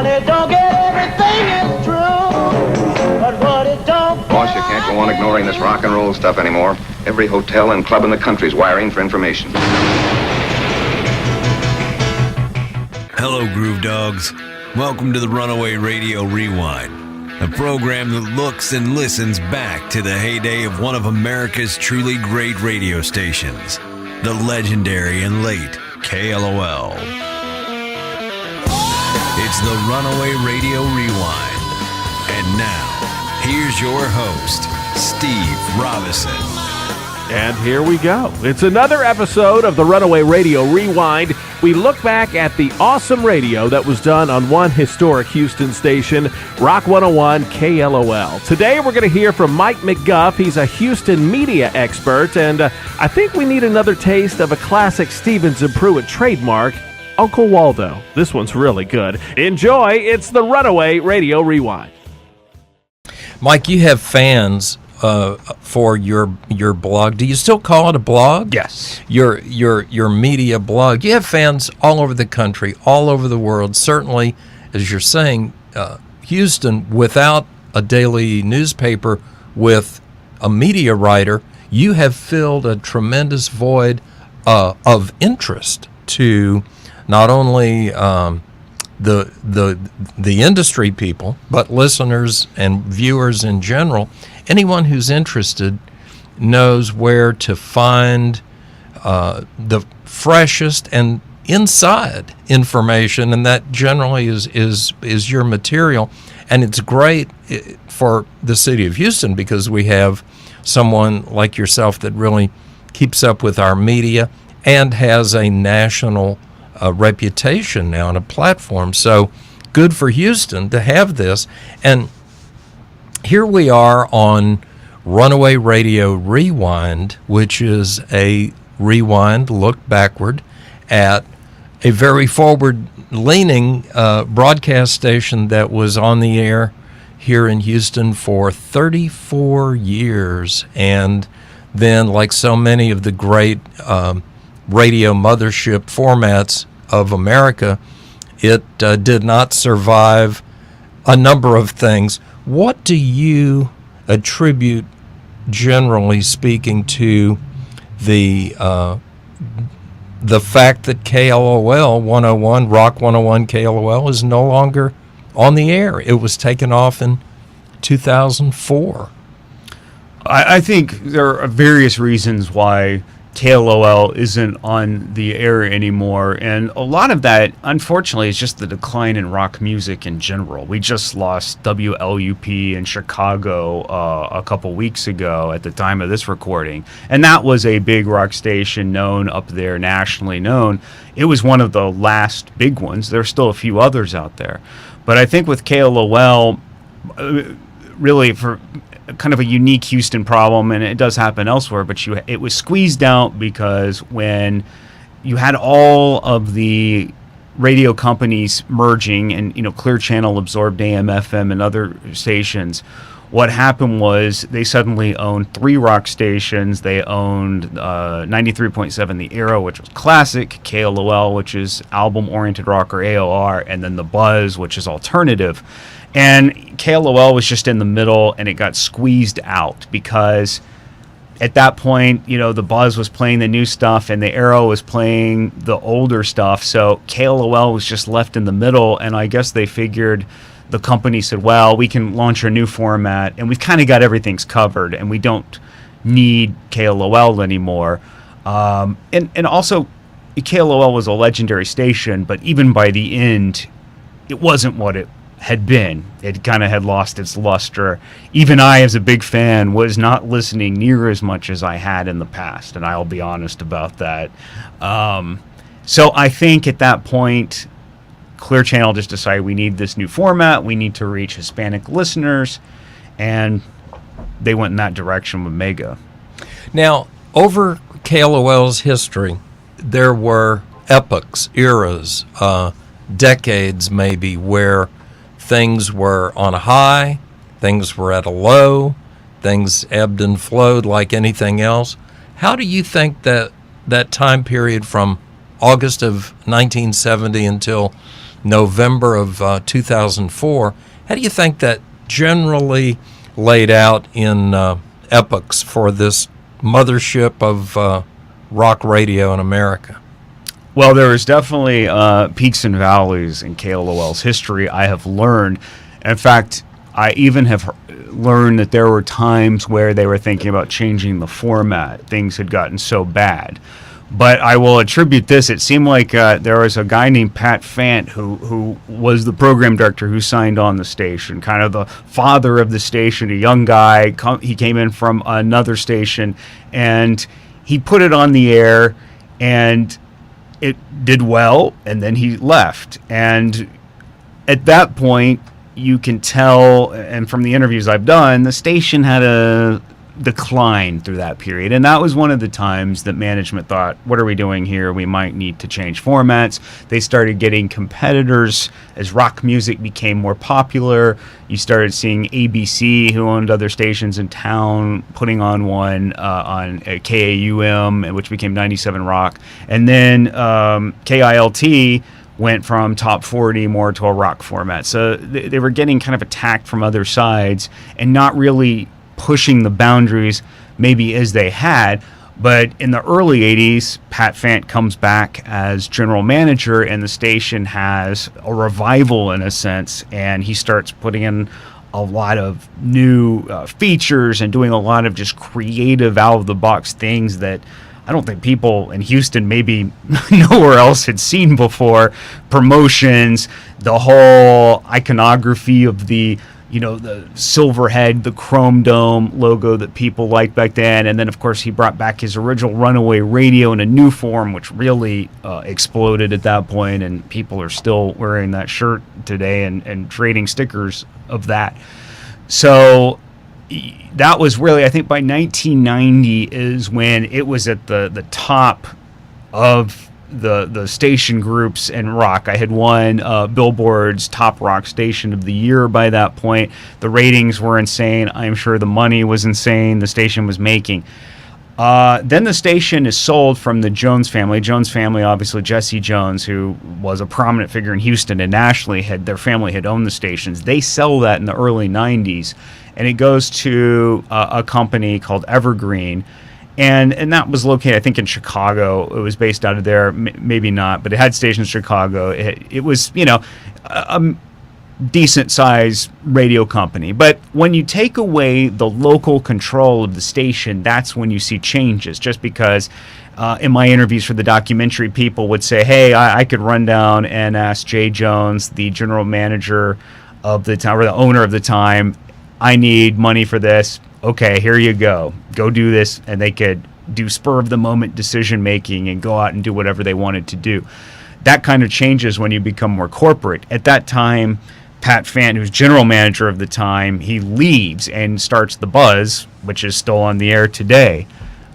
Honey, don't get everything is true, but what it don't. Boss, you can't go on ignoring this rock and roll stuff anymore. Every hotel and club in the country's wiring for information. Hello, Groove Dogs. Welcome to the Runaway Radio Rewind, a program that looks and listens back to the heyday of one of America's truly great radio stations, the legendary and late KLOL. It's the Runaway Radio Rewind. And now, here's your host, Steve Robinson. And here we go. It's another episode of the Runaway Radio Rewind. We look back at the awesome radio that was done on one historic Houston station, Rock 101 KLOL. Today we're going to hear from Mike Mcguff. He's a Houston media expert, and I think we need another taste of a classic Stevens Pruett trademark, Uncle Waldo. This one's really good. Enjoy. It's the Runaway Radio Rewind. Mike, you have fans for your blog. Do you still call it a blog? Yes. Your media blog. You have fans all over the country, all over the world. Certainly, as you're saying, Houston, without a daily newspaper, with a media writer, you have filled a tremendous void of interest to not only the industry people, but listeners and viewers in general. Anyone who's interested knows where to find the freshest and inside information, and that generally is your material. And it's great for the city of Houston because we have someone like yourself that really keeps up with our media and has a national reputation now and a platform. So good for Houston to have this. And here we are on Runaway Radio Rewind, which is a rewind, look backward at a very forward-leaning broadcast station that was on the air here in Houston for 34 years. And then, like so many of the great radio mothership formats of America, it did not survive a number of things. What do you attribute, generally speaking, to the fact that KLOL 101, Rock 101 KLOL, is no longer on the air? It was taken off in 2004. I think there are various reasons why KLOL isn't on the air anymore, and a lot of that, unfortunately, is just the decline in rock music in general. We just lost WLUP in Chicago a couple weeks ago at the time of this recording, and that was a big rock station known up there, nationally known. It was one of the last big ones. There are still a few others out there, but I think with KLOL, really for kind of a unique Houston problem, and it does happen elsewhere, but it was squeezed out because when you had all of the radio companies merging and Clear Channel absorbed AM, FM, and other stations, what happened was they suddenly owned 3 rock stations. They owned 93.7 The Era, which was classic, KLOL, which is album-oriented rock or AOR, and then The Buzz, which is alternative. And KLOL was just in the middle, and it got squeezed out because at that point, the Buzz was playing the new stuff and the Arrow was playing the older stuff. So KLOL was just left in the middle, and I guess they figured, the company said, well, we can launch a new format, and we've kind of got everything's covered, and we don't need KLOL anymore. And also, KLOL was a legendary station, but even by the end, it wasn't what it had been. It kind of had lost its luster. Even I, as a big fan, was not listening near as much as I had in the past, and I'll be honest about that. So I think at that point, Clear Channel just decided we need this new format, we need to reach Hispanic listeners, and they went in that direction with Mega. Now, over KLOL's history, there were epochs, eras, decades maybe, where things were on a high, things were at a low, things ebbed and flowed like anything else. How do you think that time period from August of 1970 until November of 2004. How do you think that generally laid out in epochs for this mothership of rock radio in America? Well, there was definitely peaks and valleys in KLOL's history, I have learned. In fact, I even have learned that there were times where they were thinking about changing the format. Things had gotten so bad. But I will attribute this. It seemed like there was a guy named Pat Fant who was the program director who signed on the station, kind of the father of the station, a young guy. He came in from another station, and he put it on the air, and it did well, and then he left. And at that point, you can tell, and from the interviews I've done, the station had a decline through that period. And that was one of the times that management thought, what are we doing here? We might need to change formats. They started getting competitors as rock music became more popular. You started seeing ABC, who owned other stations in town, putting on one on KAUM, which became 97 Rock. And then KILT went from top 40 more to a rock format. So they were getting kind of attacked from other sides and not really pushing the boundaries maybe as they had. But in the early 80s, Pat Fant comes back as general manager, and the station has a revival in a sense, and he starts putting in a lot of new features and doing a lot of just creative out-of-the-box things that I don't think people in Houston maybe nowhere else had seen before. Promotions, the whole iconography of the silver head, the chrome dome logo that people liked back then. And then, of course, he brought back his original Runaway radio in a new form, which really exploded at that point. And people are still wearing that shirt today and trading stickers of that. So that was really, I think by 1990 is when it was at the top of the station groups in rock. I had won Billboard's top rock station of the year by that point. The ratings were insane. I'm sure the money was insane the station was making. Then the station is sold from the Jones family. Jones family, obviously Jesse Jones, who was a prominent figure in Houston and nationally, their family had owned the stations. They sell that in the early 90s, and it goes to a company called Evergreen. And that was located, I think, in Chicago. It was based out of there, maybe not, but it had stations in Chicago. It was, a decent-sized radio company. But when you take away the local control of the station, that's when you see changes. Just because in my interviews for the documentary, people would say, hey, I could run down and ask Jay Jones, the general manager of the time, or the owner of the time, I need money for this. Okay, here you go. Go do this. And they could do spur-of-the-moment decision-making and go out and do whatever they wanted to do. That kind of changes when you become more corporate. At that time, Pat Fant, who's general manager of the time, he leaves and starts The Buzz, which is still on the air today.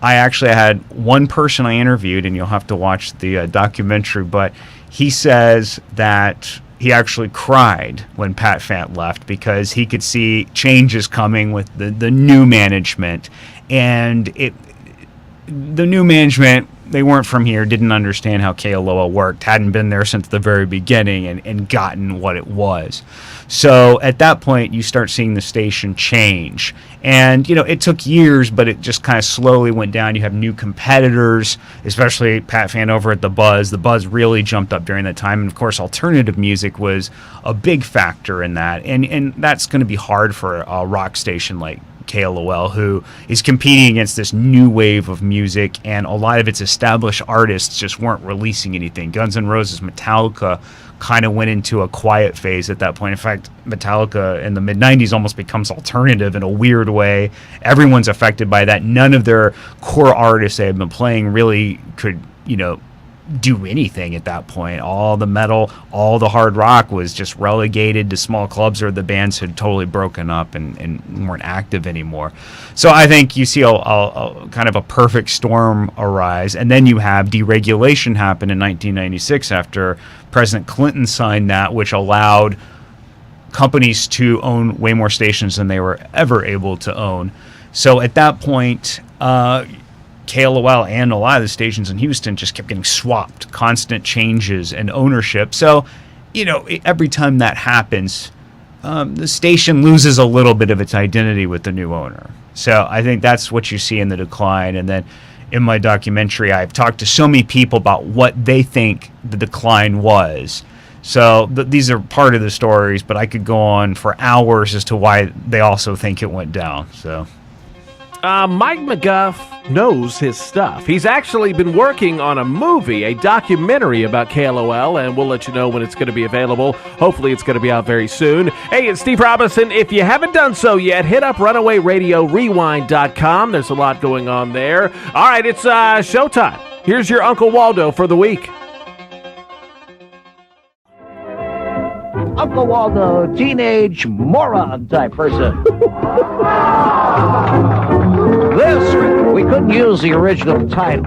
I actually had one person I interviewed, and you'll have to watch the documentary, but he says that he actually cried when Pat Fant left because he could see changes coming with the new management. And the new management, they weren't from here, didn't understand how KLOL worked, hadn't been there since the very beginning and gotten what it was. So at that point, you start seeing the station change. And, it took years, but it just kind of slowly went down. You have new competitors, especially Pat Fant over at The Buzz. The Buzz really jumped up during that time. And, of course, alternative music was a big factor in that. And that's going to be hard for a rock station like KLOL, who is competing against this new wave of music, and a lot of its established artists just weren't releasing anything. Guns N' Roses, Metallica kind of went into a quiet phase at that point. In fact, Metallica in the mid-90s almost becomes alternative in a weird way. Everyone's affected by that. None of their core artists they had been playing really could, do anything at that point. All the metal, all the hard rock was just relegated to small clubs, or the bands had totally broken up and weren't active anymore. So I think you see a kind of a perfect storm arise. And then you have deregulation happen in 1996 after President Clinton signed that, which allowed companies to own way more stations than they were ever able to own. So at that point, KLOL and a lot of the stations in Houston just kept getting swapped, constant changes in ownership. So every time that happens, the station loses a little bit of its identity with the new owner. So I think that's what you see in the decline. And then in my documentary, I've talked to so many people about what they think the decline was. So these are part of the stories, but I could go on for hours as to why they also think it went down. So Mike McGuff knows his stuff. He's actually been working on a movie, a documentary about KLOL, and we'll let you know when it's going to be available. Hopefully it's going to be out very soon. Hey, it's Steve Robinson. If you haven't done so yet, hit up RunawayRadioRewind.com. There's a lot going on there. All right, it's showtime. Here's your Uncle Waldo for the week. Uncle Waldo, teenage moron type person. We couldn't use the original title.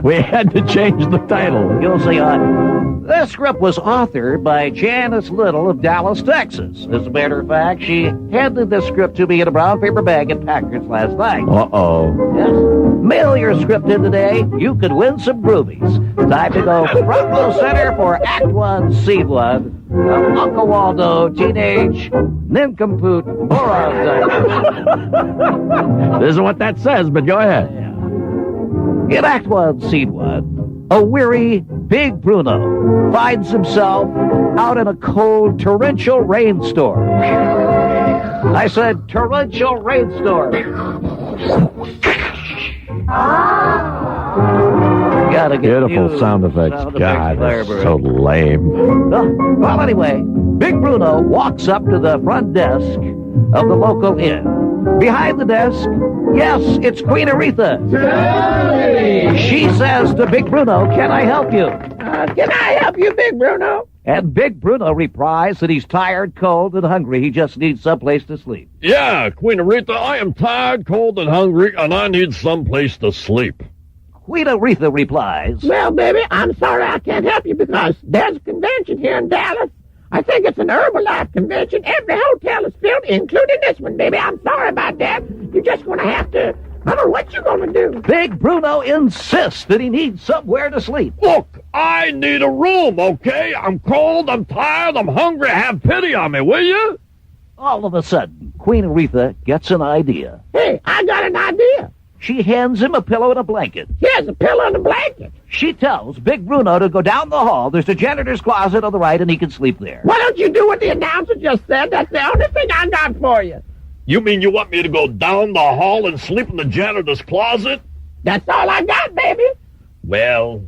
We had to change the title. You'll see on. This script was authored by Janice Little of Dallas, Texas. As a matter of fact, she handed this script to me in a brown paper bag at Packard's last night. Uh-oh. Yes. Mail your script in today. You could win some groovies. Time to go front row center for Act 1, Scene 1 of Uncle Waldo, teenage nincompoop moron type. This is what that says, but go ahead. In Act 1, Scene 1, a weary Big Bruno finds himself out in a cold, torrential rainstorm. I said torrential rainstorm. Gotta get Beautiful sound effects. God, that's so lame. Well, anyway, Big Bruno walks up to the front desk of the local inn. Behind the desk, yes, it's Queen Aretha. She says to Big Bruno, "Can I help you?" "Can I help you, Big Bruno?" And Big Bruno replies that he's tired, cold, and hungry. He just needs someplace to sleep. Yeah, Queen Aretha, I am tired, cold, and hungry, and I need someplace to sleep. Queen Aretha replies, "Well, baby, I'm sorry I can't help you because there's a convention here in Dallas. I think it's an Herbalife convention. Every hotel is filled, including this one, baby. I'm sorry about that. You're just going to have to... I don't know what you're going to do." Big Bruno insists that he needs somewhere to sleep. Look, I need a room, okay? I'm cold, I'm tired, I'm hungry. Have pity on me, will you? All of a sudden, Queen Aretha gets an idea. "Hey, I got an idea." She hands him a pillow and a blanket. "Here's a pillow and a blanket." She tells Big Bruno to go down the hall. There's a janitor's closet on the right, and he can sleep there. "Why don't you do what the announcer just said? That's the only thing I got for you." You mean you want me to go down the hall and sleep in the janitor's closet? "That's all I got, baby." Well,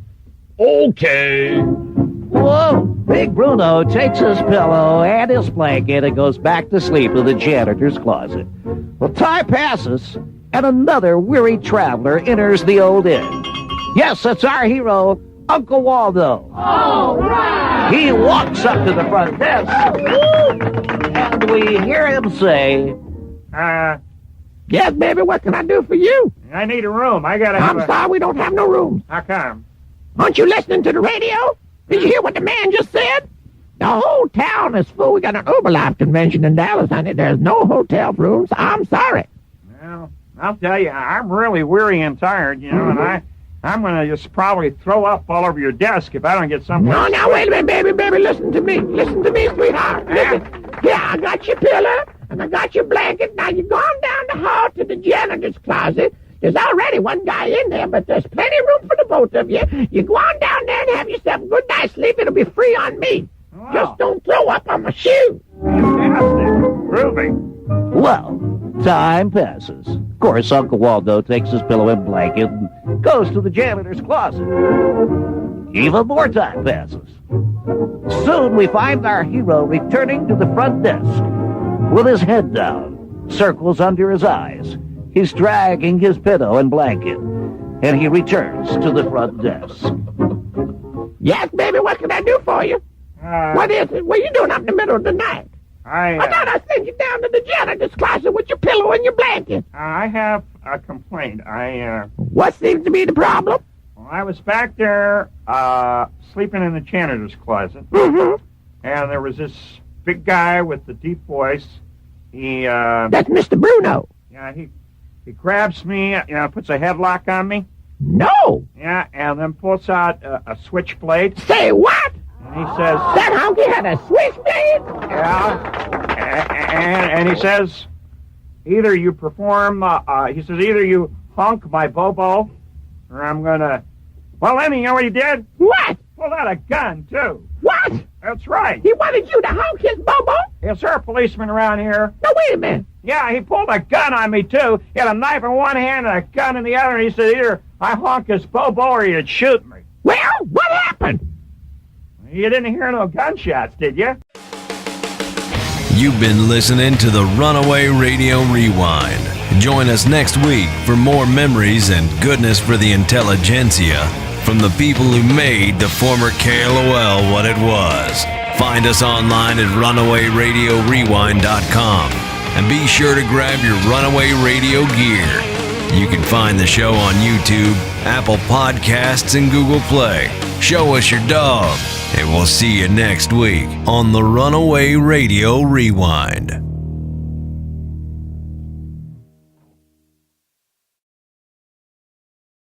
okay. Whoa! Big Bruno takes his pillow and his blanket and goes back to sleep in the janitor's closet. Well, time passes, and another weary traveler enters the old inn. Yes, that's our hero, Uncle Waldo. All right! He walks up to the front desk, and we hear him say, "Yes, baby, what can I do for you?" I need a room. I'm sorry, we don't have no room. How come? Aren't you listening to the radio? Did you hear what the man just said? The whole town is full. We got an Herbalife convention in Dallas, honey. There's no hotel rooms. I'm sorry. Well, I'll tell you, I'm really weary and tired, and I'm going to just probably throw up all over your desk if I don't get something. No, now, wait a minute, baby, listen to me. Listen to me, sweetheart. Listen. Yeah, I got your pillow, and I got your blanket. Now, you're going down the hall to the janitor's closet. There's already one guy in there, but there's plenty of room for the both of you. You go on down there and have yourself a good night's sleep. It'll be free on me. Wow. Just don't throw up on my shoe. Fantastic. Groovy. Well, time passes. Of course, Uncle Waldo takes his pillow and blanket and goes to the janitor's closet. Even more time passes. Soon we find our hero returning to the front desk with his head down, circles under his eyes. He's dragging his pillow and blanket, and he returns to the front desk. "Yes, baby, what can I do for you?" "What is it? What are you doing up in the middle of the night?" I thought I sent you down to the janitor's closet with your pillow and your blanket." I have a complaint. "What seems to be the problem?" Well, I was back there sleeping in the janitor's closet, Mm-hmm. and there was this big guy with the deep voice. That's Mr. Bruno." Yeah, he grabs me, puts a headlock on me. "No." Yeah, and then pulls out a switchblade. "Say what?" And he says, That honky had a switchblade? yeah. And he says, either you perform, either you honk my bobo, or I'm gonna, well, let me know what he did. What? Pulled out a gun, too. What? That's right. He wanted you to honk his bobo? Yes, sir, policeman around here. No, wait a minute. Yeah, he pulled a gun on me, too. He had a knife in one hand and a gun in the other, and he said either I honk his bobo or he'd shoot me. Well, what happened? You didn't hear no gunshots, did you? You've been listening to the Runaway Radio Rewind. Join us next week for more memories and goodness for the intelligentsia from the people who made the former KLOL what it was. Find us online at runawayradiorewind.com and be sure to grab your Runaway Radio gear. You can find the show on YouTube, Apple Podcasts, and Google Play. Show us your dog, and we'll see you next week on the Runaway Radio Rewind.